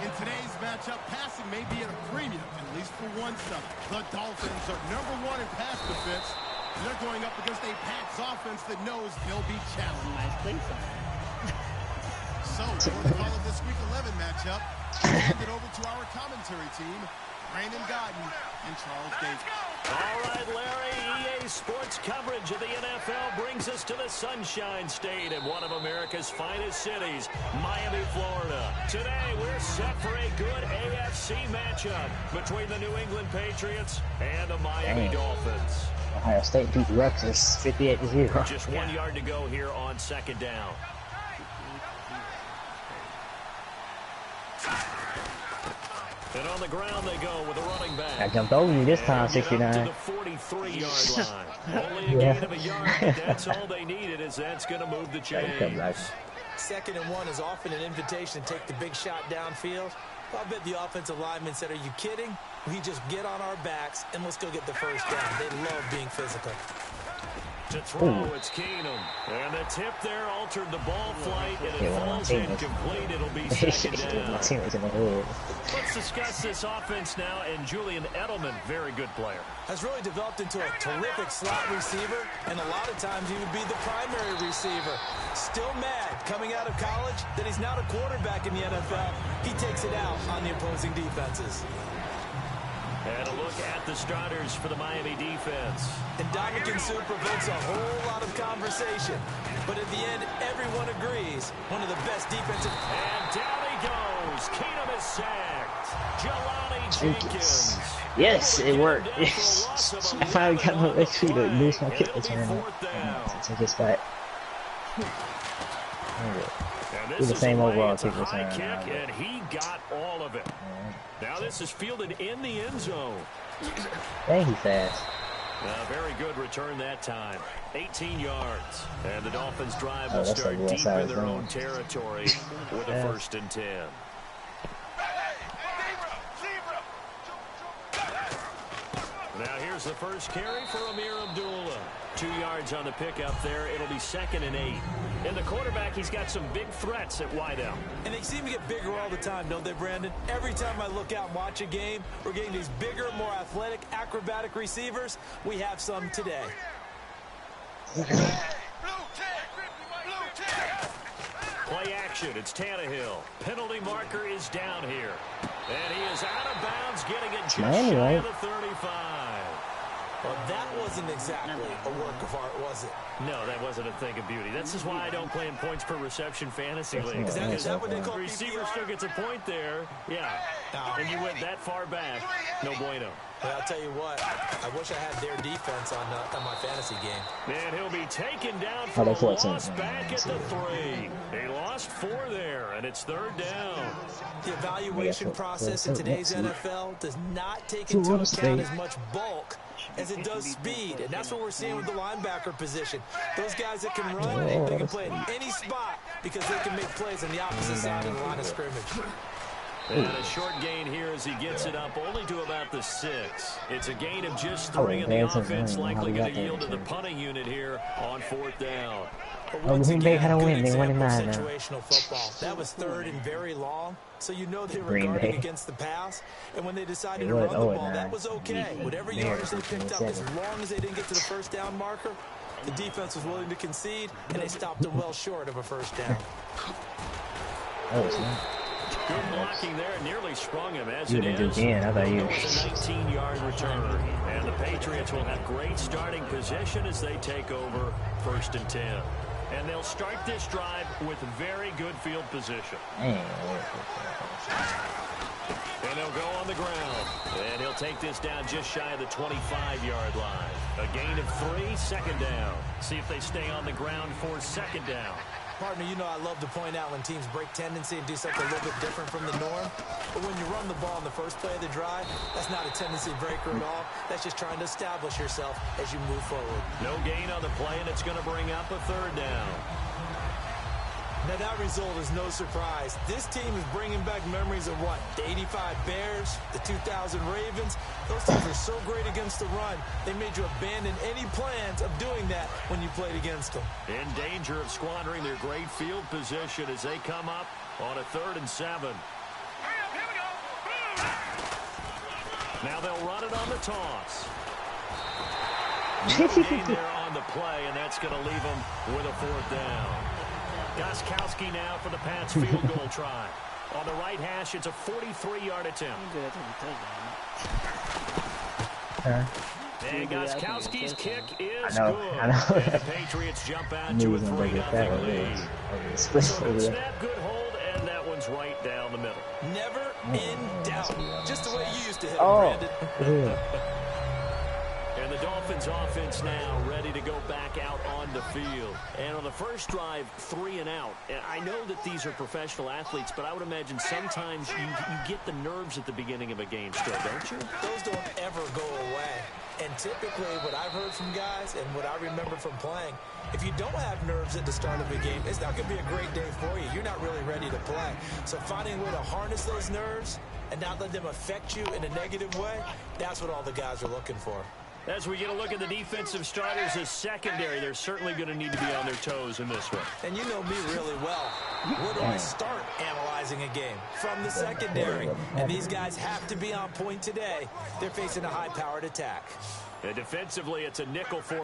In today's matchup, passing may be at a premium, at least for one side. The Dolphins are #1 in pass defense. They're going up against a Pats offense that knows they'll be challenged. Nice play sign. So, for the call of this Week 11 matchup, hand it over to our commentary team, Brandon Godden and Charles Davis. All right, Larry, EA Sports coverage of the NFL brings us to the Sunshine State in one of America's finest cities, Miami, Florida. Today, we're set for a good AFC matchup between the New England Patriots and the Miami Dolphins. Ohio State beat Rutgers 58-0. Just 1 yard to go here on second down. And on the ground they go with a running back. I jumped over you this time, 69. To the 43-yard line. Only a gain of a yard, but that's all they needed, as that's going to move the chains. Second and 1 is often an invitation to take the big shot downfield. I bet the offensive lineman said, "Are you kidding? We just get on our backs and let's go get the first down." They love being physical. To throw, it's Keenum. And the tip there altered the ball flight, and it falls incomplete. It'll be second down. Let's discuss this offense now, and Julian Edelman, very good player. Has really developed into a terrific slot receiver, and a lot of times he would be the primary receiver. Still mad coming out of college that he's not a quarterback in the NFL. He takes it out on the opposing defenses. And a look at the starters for the Miami defense. And Dominican Suh provokes a whole lot of conversation. But at the end, everyone agrees. One of the best defensive... And down he goes. Keenum is sacked. Jelani Jenkins. Yes, it worked. Yes. I finally got my XP to lose my kick return. To take this back. Do the same overall kick return. And he got all of it. Now this is fielded in the end zone. Dang, he fast. Very good return that time. 18 yards. And the Dolphins drive will start deep in their own territory with a 1st and 10. Now here's the first carry for Amir Abdullah. 2 yards on the pickup there. It'll be 2nd and 8. And the quarterback, he's got some big threats at wideout. And they seem to get bigger all the time, don't they, Brandon? Every time I look out and watch a game, we're getting these bigger, more athletic, acrobatic receivers. We have some today. Play action. It's Tannehill. Penalty marker is down here. And he is out of bounds, getting it just shy of the 35. Well, that wasn't exactly a work of art, was it? No, that wasn't a thing of beauty. This is why I don't play in points per reception fantasy league. Is that what they call receiver still gets a point there. Yeah. And you went that far back. No bueno. Well, I'll tell you what. I wish I had their defense on my fantasy game. And he'll be taken down for a loss back at the 3. He lost 4 there, and it's 3rd down. The evaluation process in today's NFL does not take into account as much bulk as it does speed, and that's what we're seeing with the linebacker position. Those guys that can run, they can play in any spot because they can make plays on the opposite side of the line of scrimmage. And a short gain here as he gets it up only to about the 6. It's a gain of just 3, and the offense likely going to yield to the punting unit here on 4th down. Green Bay had a win. They won in 9 now. Situational football. That was 3rd and very long, so you know they were guarding against the pass. And when they decided to run the ball, that was okay. Whatever yardage they picked up, as long as they didn't get to the 1st down marker, the defense was willing to concede, and they stopped them well short of a 1st down. Good blocking there, nearly sprung him as it is. How about you? It's a 19-yard return, and the Patriots will have great starting position as they take over 1st and 10. And they'll start this drive with very good field position. And they'll go on the ground. And he'll take this down just shy of the 25-yard line. A gain of 3, 2nd down. See if they stay on the ground for 2nd down. Partner, you know I love to point out when teams break tendency and do something a little bit different from the norm. But when you run the ball in the first play of the drive, that's not a tendency breaker at all. That's just trying to establish yourself as you move forward. No gain on the play, and it's going to bring up a 3rd down. Now, that result is no surprise. This team is bringing back memories of what? The 85 Bears, the 2000 Ravens. Those teams are so great against the run, they made you abandon any plans of doing that when you played against them. In danger of squandering their great field position as they come up on a 3rd and 7. Now they'll run it on the toss. No gain there on the play, and that's going to leave them with a 4th down. Gostkowski now for the Pats field goal try. On the right hash, it's a 43-yard attempt. And Gostkowski's kick is good. And the Patriots jump out to a 3-0 lead. So snap, good hold, and that one's right down the middle. Never in doubt. Just the way you used to hit them, Brandon. And the Dolphins offense now ready to go back out on the field. And on the first drive, 3 and out. And I know that these are professional athletes, but I would imagine sometimes you get the nerves at the beginning of a game still, don't you? Those don't ever go away. And typically what I've heard from guys and what I remember from playing, if you don't have nerves at the start of a game, it's not going to be a great day for you. You're not really ready to play. So finding a way to harness those nerves and not let them affect you in a negative way, that's what all the guys are looking for. As we get a look at the defensive starters as secondary, they're certainly going to need to be on their toes in this one. And you know me really well. Where do I start analyzing a game? From the secondary. And these guys have to be on point today. They're facing a high-powered attack. And defensively, it's a nickel for